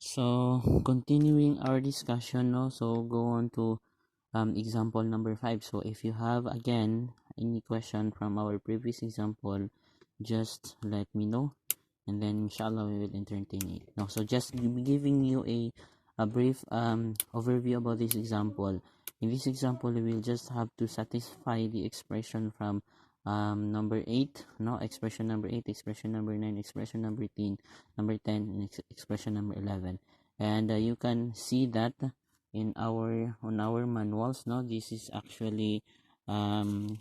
So, continuing our discussion, no? So, go on to example number 5. So, if you have, again, any question from our previous example, just let me know. And then, inshallah, we will entertain it. No? So, just giving you a brief overview about this example. In this example, we will just have to satisfy the expression from number 8, no, expression number 8, expression number 9, expression number 10, and expression number 11. And you can see that in on our manuals, no. This is actually from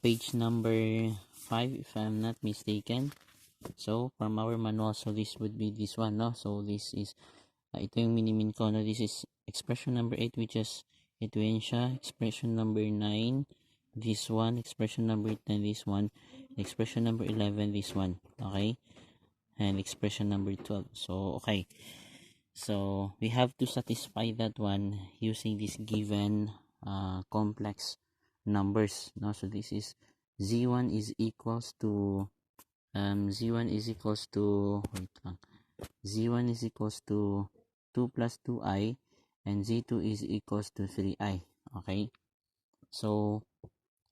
page number 5, if I'm not mistaken. So from our manual, so this would be this one, no. So this is ito yung minimin ko, no. This is expression number 8, which is ito yun siya. Expression number 9, this one. Expression number 10, this one. Expression number 11, this one. Okay? And expression number 12. So, okay. So, we have to satisfy that one using this given complex numbers. No? So, this is Z1 is equals to Z1 is equals to Z1 is equals to 2 plus 2i, and Z2 is equals to 3i. Okay? So,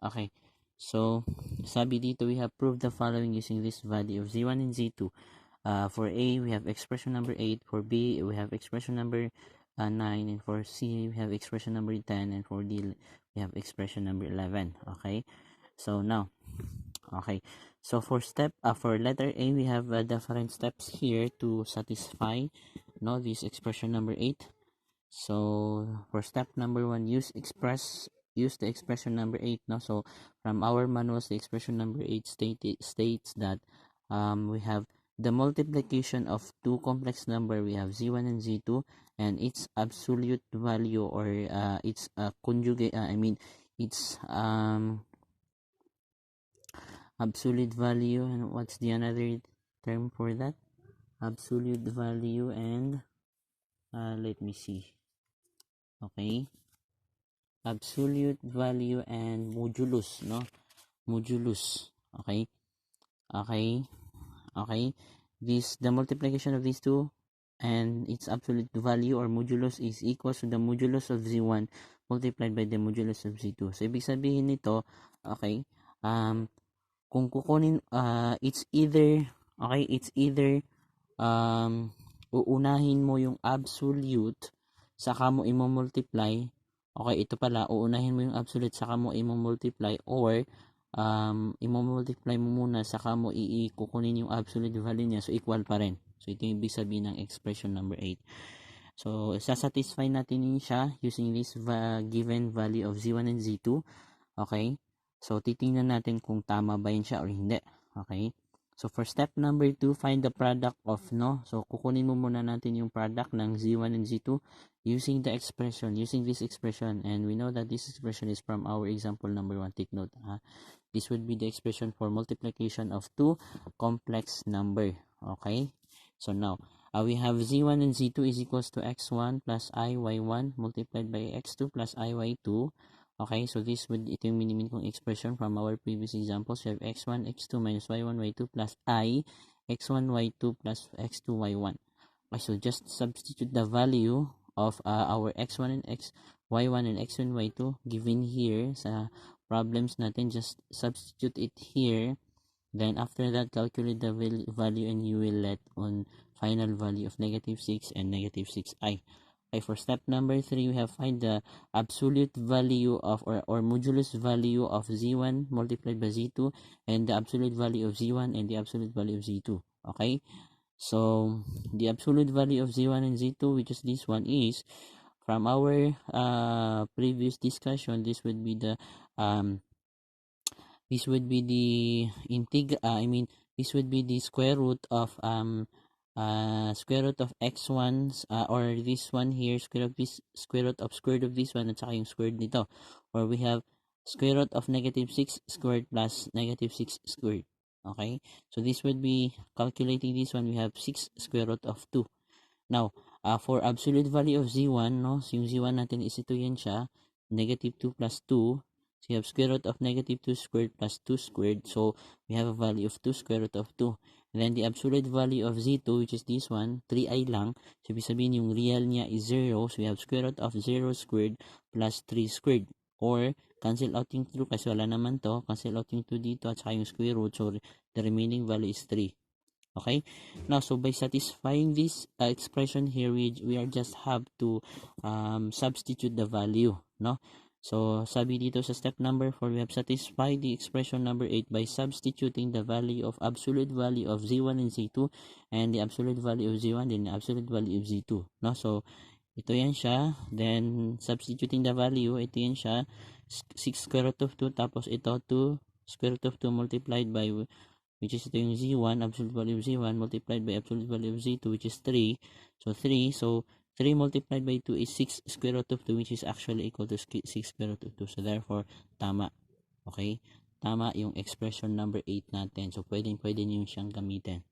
okay. So, sabi dito, we have proved the following using this value of Z1 and Z2. For A, we have expression number 8. For B, we have expression number 9. And for C, we have expression number 10. And for D, we have expression number 11. Okay? So, now, okay. So, for letter A, we have different steps here to satisfy, no, this expression number 8. So, for step number 1, use the expression number 8, no. So, from our manuals, the expression number 8 states that we have the multiplication of two complex number. We have Z1 and Z2, and its absolute value, or its conjugate, its absolute value, and what's the another term for that? Absolute value and let me see. Okay, absolute value and modulus, no? Modulus. Okay. The multiplication of these two and its absolute value or modulus is equals to the modulus of Z1 multiplied by the modulus of Z2. So, ibig sabihin nito, okay, kung kukunin, it's either uunahin mo yung absolute, saka mo i-multiply. Okay, ito pala, uunahin mo yung absolute, saka mo i-multiply, or i-multiply mo muna, saka mo kukunin yung absolute value niya, so equal pa rin. So, ito yung ibig sabihin ng expression number 8. So, sasatisfy natin yun siya using this given value of Z1 and Z2. Okay? So, titingnan natin kung tama ba yun siya or hindi. Okay? So, for step number 2, find the product of, no? So, kukunin mo muna natin yung product ng Z1 and Z2 using this expression. And we know that this expression is from our example number 1. Take note. This would be the expression for multiplication of two complex number. Okay? So, now, we have Z1 and Z2 is equals to X1 plus IY1 multiplied by X2 plus IY2. Okay, so ito yung minimin kong expression from our previous examples. We have x1, x2 minus y1, y2 plus I, x1, y2 plus x2, y1. Okay, so just substitute the value of our x1 and y1 and x1, y2 given here sa problems natin. Just substitute it here. Then after that, calculate the value and you will let on final value of negative 6 and negative 6i. Okay, for step number 3, we have find the absolute value of or modulus value of Z1 multiplied by Z2 and the absolute value of Z1 and the absolute value of Z2. Okay, so the absolute value of Z1 and Z2, which is this one, is from our previous discussion. This would be the this would be the this would be the square root of x1 or this one here, square root of this one, at saka yung squared nito, or we have square root of negative 6 squared plus negative 6 squared. Okay, so this would be calculating this one. We have 6 square root of 2. Now, for absolute value of Z1, no, so yung Z1 natin is ito yan siya, negative 2 plus 2. So you have square root of negative 2 squared plus 2 squared. So we have a value of 2 square root of 2. And then the absolute value of z2, which is this one, 3i lang. So ibig sabihin yung real niya is 0. So we have square root of 0 squared plus 3 squared. Or cancel out yung 2 kasi wala naman to. Cancel out yung 2 dito at saka yung square root. So the remaining value is 3. Okay, now so by satisfying this expression here, we are just have to substitute the value, no? So sabi dito sa step number 4, we have satisfied the expression number 8 by substituting the value of absolute value of z1 and z2 and the absolute value of z1 and the absolute value of z2, no? So ito yan siya, then substituting the value, ito yan siya, 6 square root of 2, tapos ito 2 square root of 2 multiplied by, which is ito yung z1, absolute value of z1 multiplied by absolute value of z2, which is 3. So 3, so 3 multiplied by 2 is 6 square root of 2, which is actually equal to 6 square root of 2. So therefore, tama. Okay? Tama yung expression number 8 natin. So pwede niyo siyang gamitin.